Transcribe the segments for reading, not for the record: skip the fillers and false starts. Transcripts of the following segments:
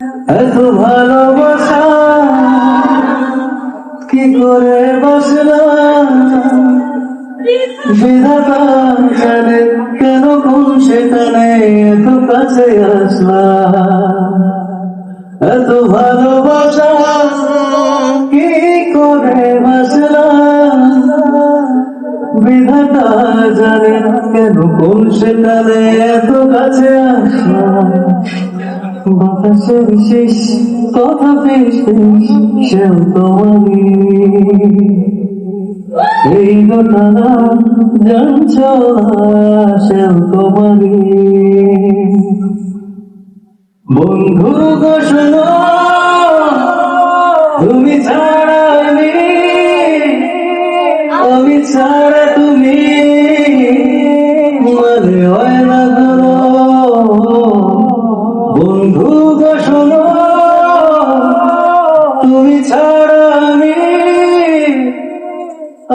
এত ভালোবাসা কি করে বাসলাম, বিধাতা জানে কেন কোন সেখানে এত কাছে আসলাম। এত ভালোবাসা কি করে বাসলাম, বিধাতা জানে কেন কোন সেখানে এত কাছে আসলাম। বাতাসের শেষ কথা পেয়েছে সেও তোমারই, এই ঘটনা জানছ সেও তোমারই। বন্ধু গো শোনো, তুমি ছাড়া আমি ছাড়া তুমি মনে হয় না ধরো। বন্ধু গো শোনো, তুমি ছাড়া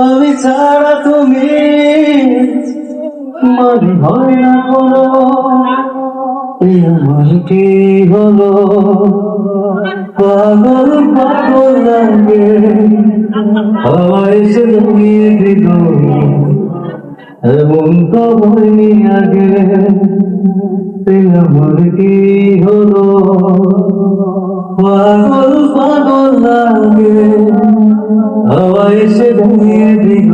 আমি ছাড়া তুমি মনে হয় না কোনো। আমার কি হলো, পাগল পাগল লাগে হাওয়ায় সে লুকিয়ে দিল, এমন তো হয়নি আগে। আমার কি হলো, পাগল পাগল লাগে হাওয়ায় সে লুকিয়ে দিল,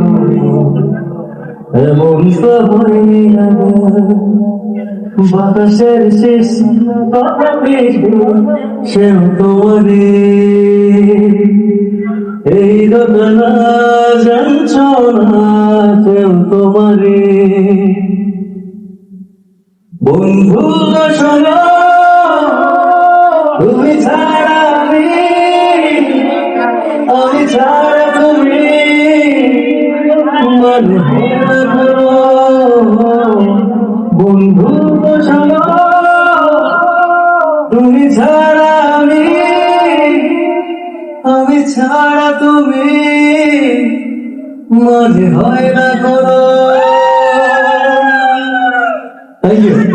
এমন তো হয়নি আগে। বাতাসের শেষ কথা পেয়েছে সেও তোমারই, এই ঘটনা জানছ না সেও তোমারই। বন্ধু শোনো, তুমি ছাড়া আমি ছাড়া তুমি মনে হয় না ধরো। বন্ধু শোনো, তুমি ছাড়া আমি ছাড়া তুমি মনে হয় না কোনো। Thank you.